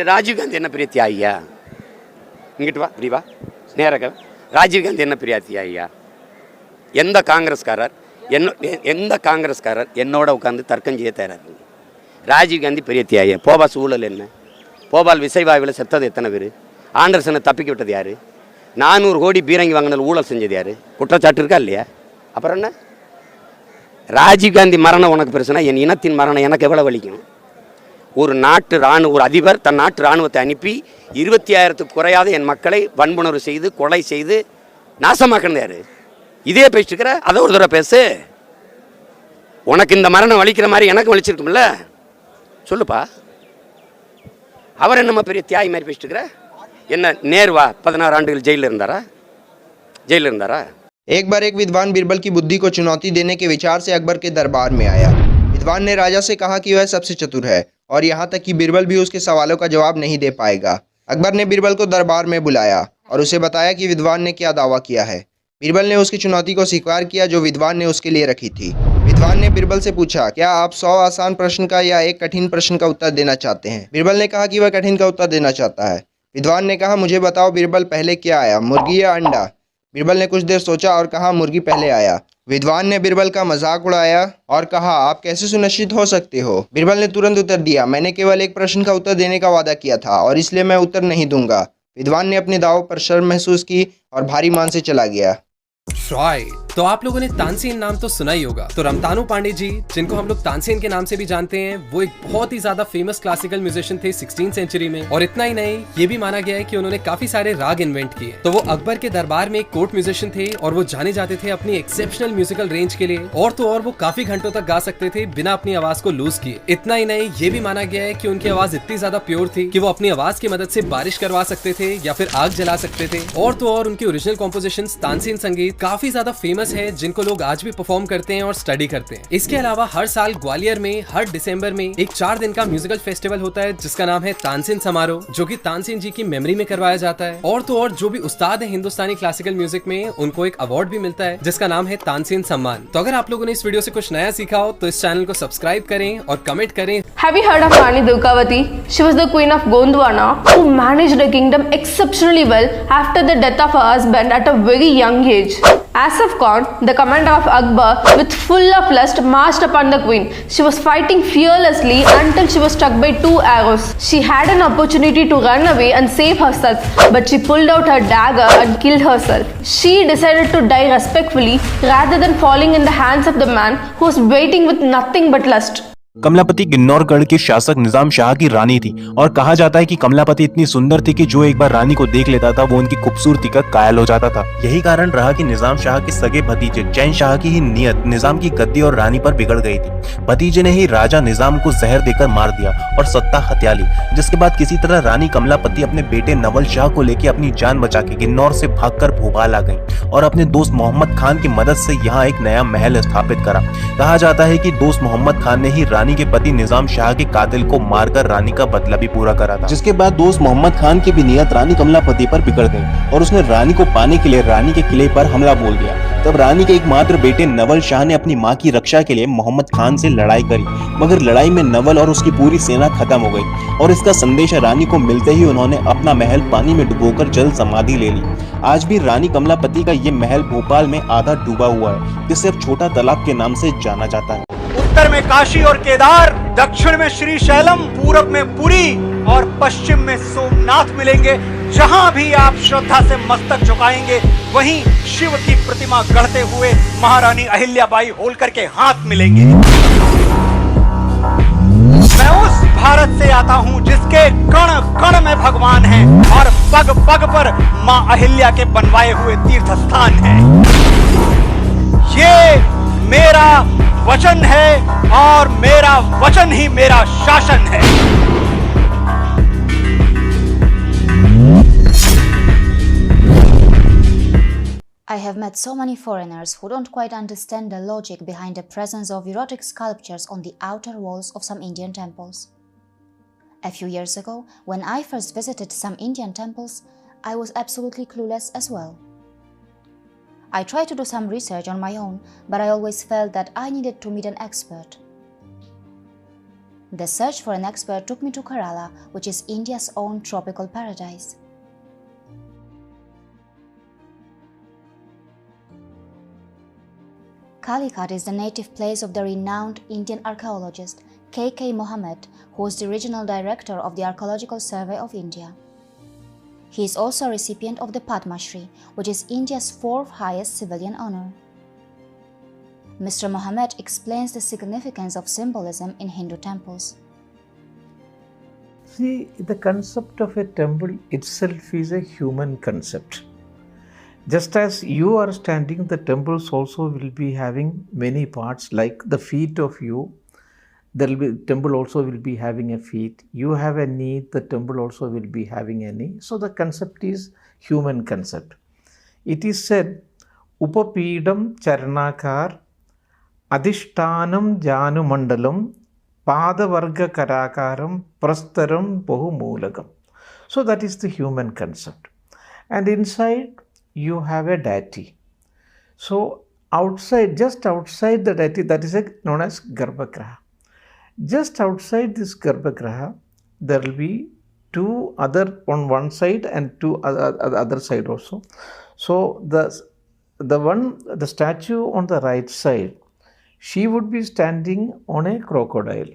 ராஜீவ் காந்தி என்ன பெரிய தியாகியா? இங்கிட்டு வா, இப்படி வா, நேராக. ராஜீவ் காந்தி என்ன பெரிய தியாகியா? எந்த காங்கிரஸ்காரர் என்னோட உட்காந்து தர்க்கம் செய்ய தயாராக? ராஜீவ் காந்தி பெரிய தியாகியா? போபால் சூழல் என்ன? போபால் விசைவாயுவில் செத்தது எத்தனை பேர்? ஆண்டர்சனை தப்பிக்க விட்டது யார்? 400 கோடி பீரங்கி வாங்கினது ஊழல் செஞ்சது யார்? குற்றச்சாட்டு இருக்கா இல்லையா? அப்புறம் என்ன? ராஜீவ்காந்தி மரணம் உனக்கு பிரச்சனை, என் இனத்தின் மரணம் எனக்கு எவ்வளோ வலிக்கும்? ஒரு அதிபர் தன் நாட்டு இராணுவத்தை அனுப்பி 25,000த்துக்கு குறையாத என் மக்களை வன்புணர்வு செய்து கொலை செய்து நாசமாக்கினது யார்? இதே பேசிட்டு இருக்கிற, அதை ஒரு தடவை பேசு. உனக்கு இந்த மரணம் வலிக்கிற மாதிரி எனக்கு வலிச்சிருக்கும்ல, சொல்லுப்பா. அவர் என்னம்மா பெரிய தியாகி மாதிரி பேசிட்டு இருக்கிற? என்ன நேருவா 16 ஆண்டுகள் ஜெயிலில் இருந்தாரா? एक बार एक विद्वान बीरबल की बुद्धि को चुनौती देने के विचार से अकबर के दरबार में आया। विद्वान ने राजा से कहा कि वह सबसे चतुर है और यहाँ तक कि बीरबल भी उसके सवालों का जवाब नहीं दे पाएगा। अकबर ने बीरबल को दरबार में बुलाया और उसे बताया कि विद्वान ने क्या दावा किया है। बीरबल ने उसकी चुनौती को स्वीकार किया जो विद्वान ने उसके लिए रखी थी। विद्वान ने बीरबल से पूछा, क्या आप 100 आसान प्रश्न का या एक कठिन प्रश्न का उत्तर देना चाहते हैं? बीरबल ने कहा कि वह कठिन का उत्तर देना चाहता है। विद्वान ने कहा, मुझे बताओ बीरबल, पहले क्या आया, मुर्गी या अंडा? बीरबल ने कुछ देर सोचा और कहा, मुर्गी पहले आया। विद्वान ने बीरबल का मजाक उड़ाया और कहा, आप कैसे सुनिश्चित हो सकते हो? बीरबल ने तुरंत उत्तर दिया, मैंने केवल एक प्रश्न का उत्तर देने का वादा किया था और इसलिए मैं उत्तर नहीं दूंगा। विद्वान ने अपने दाव पर शर्म महसूस की और भारी मान से चला गया। तो आप लोगों ने तानसेन नाम तो सुना ही होगा। तो रमतानु पांडे जी, जिनको हम लोग तानसेन के नाम से भी जानते हैं, वो एक बहुत ही ज्यादा फेमस क्लासिकल म्यूजिशियन थे 16th सेंचुरी में। और इतना ही नहीं, ये भी माना गया है कि उन्होंने काफी सारे राग इन्वेंट किए। तो वो अकबर के दरबार में एक कोर्ट म्यूजिशियन थे और वो जाने जाते थे अपनी एक्सेप्शनल म्यूजिकल रेंज के लिए। और तो और वो काफी घंटों तक गा सकते थे बिना अपनी आवाज को लूज किए। इतना ही नहीं, ये भी माना गया है कि उनकी आवाज इतनी ज्यादा प्योर थी कि वो अपनी आवाज की मदद से बारिश करवा सकते थे या फिर आग जला सकते थे। और तो और उनकी ओरिजिनल कॉम्पोजिशन तानसेन संगीत काफी ज्यादा फेमस है, जिनको लोग आज भी परफॉर्म करते हैं और स्टडी करते हैं। इसके अलावा हर साल ग्वालियर में हर दिसंबर में एक 4 दिन का म्यूजिकल फेस्टिवल होता है जिसका नाम है तानसेन समारोह, जो कि तानसेन जी की मेमोरी में करवाया जाता है। और तो और जो भी उस्ताद है हिंदुस्तानी क्लासिकल म्यूजिक में, उनको एक अवार्ड भी मिलता है जिसका नाम है तानसेन सम्मान। तो अगर आप लोगों ने इस वीडियो से कुछ नया सीखा हो तो इस चैनल को सब्सक्राइब करें और कमेंट करें। Have you heard of Rani Durgavati? She was the queen of Gondwana who managed the kingdom exceptionally well after the death of her husband at a very young age. Asaf Khan, the commander of Akbar, with full of lust marched upon the queen. She was fighting fearlessly until she was struck by 2 arrows. She had an opportunity to run away and save herself, but she pulled out her dagger and killed herself. She decided to die respectfully rather than falling in the hands of the man who was waiting with nothing but lust. Kamlapati किन्नौरगढ़ के शासक निजाम शाह की रानी थी और कहा जाता है कि कमलापति इतनी सुंदर थी कि जो एक बार रानी को देख लेता था वो उनकी खूबसूरती का कायल हो जाता था। यही कारण रहा कि निजाम शाह के सगे भतीजे चैन शाह की ही नियत निजाम की गद्दी और रानी पर बिगड़ गई थी। भतीजे ने ही राजा निजाम को जहर देकर मार दिया और सत्ता हत्या ली, जिसके बाद किसी तरह रानी कमलापति अपने बेटे नवल शाह को लेकर अपनी जान बचा के किन्नौर से भागकर भोपाल आ गई और अपने दोस्त मोहम्मद खान की मदद से यहाँ एक नया महल स्थापित करा। कहा जाता है कि दोस्त मोहम्मद खान ने ही रानी के पति निजाम शाह के कातिल को मारकर रानी का बदला भी पूरा करा था, जिसके बाद दोस्त मोहम्मद खान की भी नियत रानी कमलापति पर बिगड़ गई और उसने रानी को पाने के लिए रानी के किले पर हमला बोल दिया। तब रानी के एकमात्र बेटे नवल शाह ने अपनी मां की रक्षा के लिए मोहम्मद खान से लड़ाई करी, मगर लड़ाई में नवल और उसकी पूरी सेना खत्म हो गई और इसका संदेश रानी को मिलते ही उन्होंने अपना महल पानी में डुबोकर जल समाधि ले ली। आज भी रानी कमलापति का ये महल भोपाल में आधा डूबा हुआ है, जिसे अब छोटा तालाब के नाम से जाना जाता है। उत्तर में काशी और केदार, दक्षिण में श्री शैलम, पूरब में पुरी और पश्चिम में सोमनाथ मिलेंगे। जहां भी आप श्रद्धा से मस्तक झुकाएंगे वहीं शिव की प्रतिमा गढ़ते हुए महारानी अहिल्याबाई होलकर के हाथ मिलेंगे। मैं उस भारत से आता हूं जिसके कण कण में भगवान हैं और पग पग पर मां अहिल्या के बनवाए हुए तीर्थ स्थान हैं। ये मेरा वचन है और मेरा वचन ही मेरा शासन है। I have met so many foreigners who don't quite understand the logic behind the presence of erotic sculptures on the outer walls of some Indian temples. A few years ago, when I first visited some Indian temples, I was absolutely clueless as well. I tried to do some research on my own, but I always felt that I needed to meet an expert. The search for an expert took me to Kerala, which is India's own tropical paradise. Calicut is the native place of the renowned Indian archaeologist K.K. Mohammed, who is the regional director of the Archaeological Survey of India. He is also a recipient of the Padma Shri, which is India's fourth highest civilian honor. Mr. Mohammed explains the significance of symbolism in Hindu temples. See, the concept of a temple itself is a human concept. Just as you are standing, the temples also will be having many parts, like the feet of you. The temple also will be having a feet. You have a knee, the temple also will be having a knee. So the concept is human concept. It is said, Upapidam Charanakar Adhishtanam Janu Mandalam Padavarga Karakaram Prastaram Bahumulagam. So that is the human concept. And inside you have a deity. So outside, just outside the deity, that is known as Garbhagriha. Just outside this Garbhagriha, there will be two other on one side and two other side also. So the statue on the right side, she would be standing on a crocodile,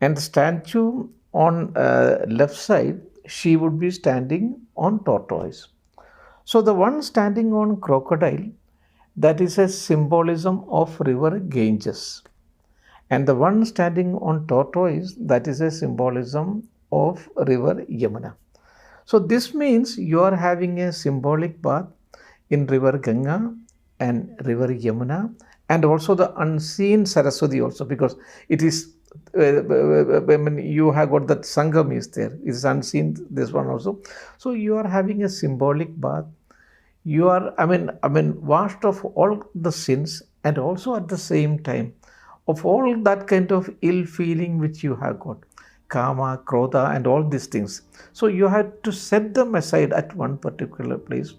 and the statue on left side, she would be standing on tortoise. So the one standing on crocodile, that is a symbolism of river Ganges, and the one standing on tortoise, that is a symbolism of river Yamuna. So this means you are having a symbolic bath in river Ganga and river Yamuna, and also the unseen Saraswati also, because it is you have got that Sangam is there, it's unseen, this one also. So you are having a symbolic bath. You are, washed of all the sins, and also at the same time of all that kind of ill feeling which you have got, Kama, Krodha and all these things. So you have to set them aside at one particular place,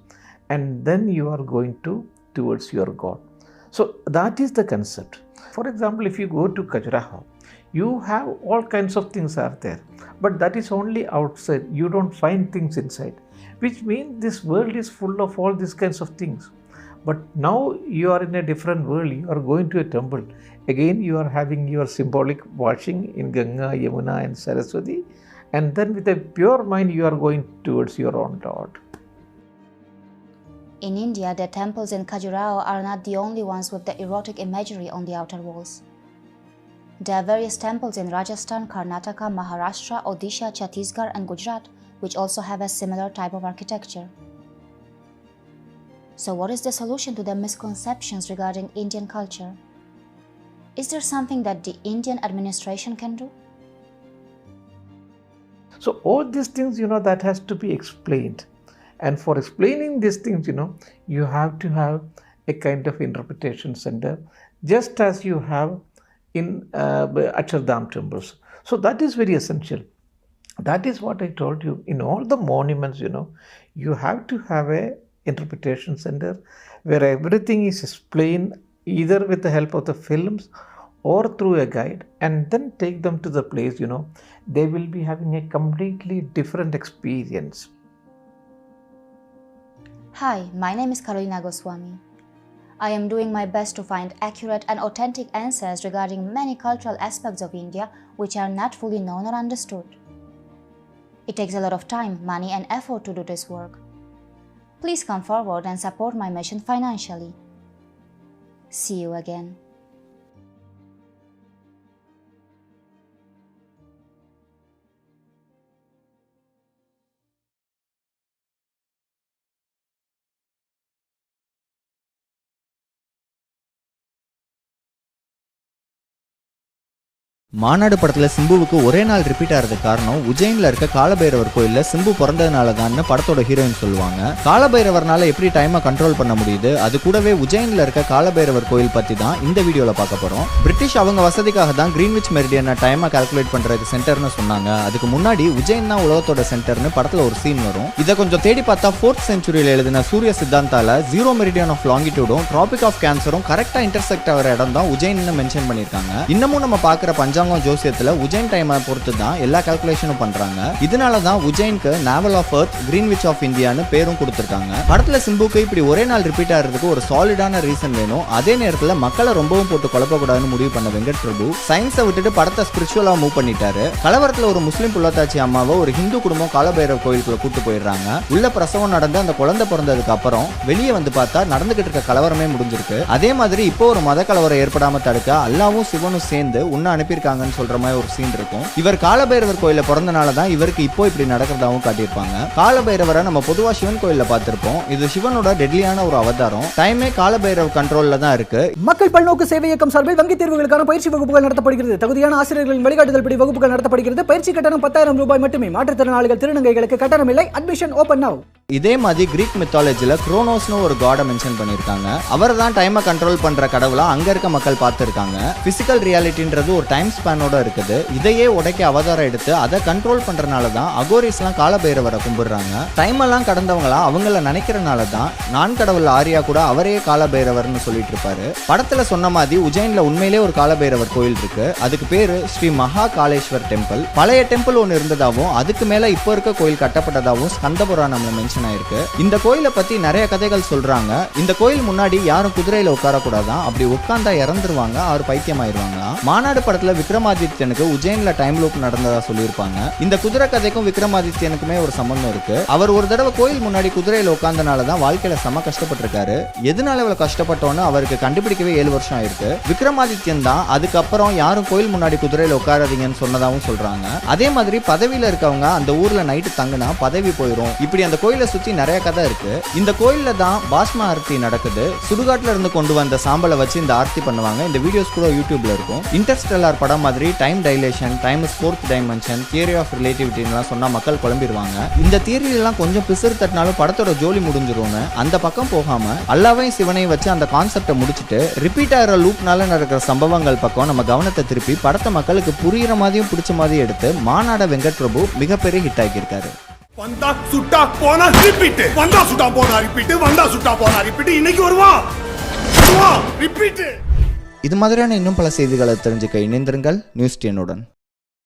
and then you are going towards your God. So that is the concept. For example, if you go to Khajuraho, you have all kinds of things are there, but that is only outside. You don't find things inside, which means this world is full of all these kinds of things. But now you are in a different world. You are going to a temple. Again, you are having your symbolic washing in Ganga, Yamuna and Saraswati, and then with a pure mind you are going towards your own Lord. In India, the temples in Khajuraho are not the only ones with the erotic imagery on the outer walls. There are various temples in Rajasthan, Karnataka, Maharashtra, Odisha, Chhattisgarh and Gujarat, which also have a similar type of architecture. So what is the solution to the misconceptions regarding Indian culture? Is there something that the Indian administration can do? So all these things, that has to be explained. And for explaining these things, you have to have a kind of interpretation center, just as you have in Akshardham temples. So that is very essential. That is what I told you. In all the monuments, you have to have a interpretation center where everything is explained either with the help of the films or through a guide, and then take them to the place, they will be having a completely different experience. Hi, my name is Carolina Goswami. I am doing my best to find accurate and authentic answers regarding many cultural aspects of India which are not fully known or understood. It takes a lot of time, money and effort to do this work. Please come forward and support my mission financially. See you again. மாநாடு படத்துல சிம்புவுக்கு ஒரே நாள் repeat ஆகிறதுக்கு காரணம் உஜ்ஜைன்ல இருக்க காலபைரவர் கோயில்ல சிம்பு பிறந்ததுனால தான் படத்தோட ஹீரோயின் சொல்லுவாங்க. காலபைரவர்னால எப்படி டைமை கண்ட்ரோல் பண்ண முடியுது, அது கூடவே உஜ்ஜைன்ல இருக்க காலபைரவர் கோயில் பத்தி தான் இந்த வீடியோல பார்க்க போறோம். பிரிட்டிஷ் அவங்க வசதிக்காக தான் கிரீன்விச் மெரிடியனை டைமை கால்குலேட் பண்றதுக்கு சென்டர்னு சொன்னாங்க. அதுக்கு முன்னாடி உஜ்ஜைன் தான் உலகத்தோட சென்டர்னு படத்துல ஒரு சீன் வரும். இதை கொஞ்சம் தேடி பார்த்தா 4th செஞ்சுரியில எழுதின சூரிய சித்தாந்தால 0 மெரிடியன் ஆஃப் லாங்கிடியூடும் டிராபிக் ஆஃப் கேன்சரும் கரெக்டா இன்டர்செக்ட் ஆகிற இடம் தான் உஜ்ஜைன்னு மென்ஷன் பண்ணிருக்காங்க. இன்னமும் நம்ம பாக்குற பஞ்சாங்க பஞ்சாங்கம் ஜோசியத்துல உஜ்ஜைன் டைமை பொறுத்து தான் எல்லா கால்குலேஷனும் பண்றாங்க. இதனால தான் உஜ்ஜைனுக்கு navel of earth, Greenwich of இந்தியான்னு பேரும் கொடுத்துருக்காங்க. படத்துல சிம்புக்கு இப்படி ஒரே நாள் ரிப்பீட் ஆகிறதுக்கு ஒரு சாலிடான ரீசன் வேணும். அதே நேரத்தில் மக்களை ரொம்பவும் போட்டு குழப்பக்கூடாதுன்னு முடிவு பண்ண வெங்கட் பிரபு சயின்ஸை விட்டுட்டு படத்தை ஸ்பிரிச்சுவலா மூவ் பண்ணிட்டாரு. கலவரத்துல ஒரு முஸ்லீம் புள்ளத்தாச்சி அம்மாவை ஒரு ஹிந்து குடும்பம் காலபைரவ கோயிலுக்குள்ள கூட்டு போயிடுறாங்க. உள்ள பிரசவம் நடந்து அந்த குழந்தை பிறந்ததுக்கு அப்புறம் வெளியே வந்து பார்த்தா நடந்துகிட்டு இருக்க கலவரமே முடிஞ்சிருக்கு. அதே மாதிரி இப்போ ஒரு மத கலவரம் ஏற்படாம தடுக்க அல்லாவும் சிவனும் சேர்ந்து உன்ன அனுப்பியிருக்காங்கன்னு சொல்ற மாதிரி ஒரு சீன் இருக்கும். இவர் காலபைரவர் கோயில பிறந்தனால தான் இவருக்கு இப்போ இப்படி நடக்கிறதாவும் காட்டியிருப்பாங்க. காலபைரவரை நம்ம பொதுவா சிவன் கோயில பார்த்திருப்போம். இது சிவனோட டெட்லியான ஒரு அவதாரம். டைமே காலபைரவ கண்ட்ரோல்ல தான் இருக்கு. மக்கள் பல்நோக்கு சேவை இயக்கம் சார்பில் வங்கி தேர்வுகளுக்கான பயிற்சி வகுப்புகள் நடத்தப்படுகிறது. தகுதியான ஆசிரியர்களின் வழிகாட்டுதல் படி வகுப்புகள் நடத்தப்படுகிறது. பயிற்சி கட்டணம் 10,000 ரூபாய் மட்டுமே. மாற்றுத்திறனாளிகள் திருநங்கைகளுக்கு கட்டணம் இல்லை. Admission open now. இதே மாதிரி கிரீக் மித்தாலஜில குரோனோஸ்னு ஒரு காடை மென்ஷன் பண்ணியிருக்காங்க. அவர் தான் டைமை கண்ட்ரோல் பண்ற கடவுளா அங்க இருக்க மக்கள் பார்த்துருக்காங்க. பிசிக்கல் ரியாலிட்டின்றது ஒரு டைம் ஸ்பேனோட இருக்குது. இதையே உடைக்க அவதாரம் எடுத்து அதை கண்ட்ரோல் பண்றனால தான் அகோரிஸ்லாம் காலபைரவரை கும்பிடுறாங்க. டைம் எல்லாம் கடந்தவங்களா அவங்கள நினைக்கிறனால தான் நான் கடவுள் ஆரியா கூட அவரே காலபைரவர்னு சொல்லிட்டு இருப்பாரு. படத்துல சொன்ன மாதிரி உஜ்ஜைன்ல உண்மையிலே ஒரு காலபைரவர் கோயில் இருக்கு. அதுக்கு பேரு ஸ்ரீ மகா காலேஸ்வர் டெம்பிள். பழைய டெம்பிள் ஒன்று இருந்ததாகவும் அதுக்கு மேல இப்போ இருக்க கோயில் கட்டப்பட்டதாகவும் ஸ்கந்த புராணம்ல மென்ஷன் ஆயிருக்கு. இந்த கோயிலை பத்தி நிறைய கதைகள் சொல்றாங்க. இந்த கோயில் முன்னாடி யாரும் குதிரையில உட்காரக்கூடாதான். அப்படி உட்கார்ந்தா இறந்துருவாங்க, அவர் பைத்தியமாயிருவாங்களா. மாநாடு படத்துல விக்ரமாதித்யனுக்கு உஜ்ஜைன்ல டைம் லூப் நடந்ததா சொல்லியிருப்பாங்க. இந்த குதிரை கதைக்கும் விக்ரமாதித்யனுக்குமே ஒரு சம்பந்தம் இருக்கு. அவர் ஒரு தடவை கோயில் முன்னாடி குதிரையில உட்கார்ந்தனால தான் வாழ்க்கையில செம கஷ்டப்பட்டிருக்காரு. எதனால இவ்வளவு கஷ்டப்பட்டோன்னு அவருக்கு கண்டுபிடிக்கவே 7 வருஷம் ஆயிருக்கு. விக்ரமாதித்யன் தான் அதுக்கப்புறம் யாரும் கோயில் முன்னாடி குதிரையில உட்காராதீங்கன்னு சொன்னதாகவும் சொல்றாங்க. அதே மாதிரி பதவியில இருக்கவங்க அந்த ஊர்ல நைட்டு தங்குனா பதவி போயிடும். இப்படி அந்த கோயிலை சுத்தி நிறைய கதை இருக்கு. இந்த கோயில்ல தான் பாஸ்மா ஆர்த்தி நடக்குது. சுடுகாட்டுல இருந்து கொண்டு வந்த சாம்பலை வச்சு இந்த ஆர்த்தி பண்ணுவாங்க. இந்த வீடியோஸ் கூட யூடியூப்ல இருக்கும். இன்டர்ஸ்டெல்லார் படம் மாதிரி time dilation, time is fourth dimension, theory of ரிலேட்டிவிட்டிலாம் சொன்னா மக்கள் குழம்பிடுவாங்க. இந்த தியரிலாம் கொஞ்சம் பிசுறு தட்டினாலும் படத்தோட ஜோலி முடிஞ்சிரும்னு அந்த பக்கம் போகாம அல்லாவையும் சிவனையும் வச்சு அந்த கான்செப்டை முடிச்சுட்டு ரிப்பீட் ஆகிற லூப்னால நடக்கிற சம்பவங்கள் பக்கம் நம்ம கவனத்தை திருப்பி படத்தை மக்களுக்கு புரியுற மாதிரியும் பிடிச்ச மாதிரியும் எடுத்து மாநாட வெங்கட் பிரபு மிகப்பெரிய ஹிட் ஆகியிருக்காரு. வந்தா சுட்டா போனா ரிப்பீட், வந்தா சுட்டா போனா ரிப்பீட், வந்தா சுட்டா போனா ரிப்பீட், இன்னைக்கு வருவான் ரிப்பீட். இது மாதிரியான இன்னும் பல செய்திகளை தெரிஞ்சுக்க இணைந்திருங்கள் நியூஸ் 10 உடன்.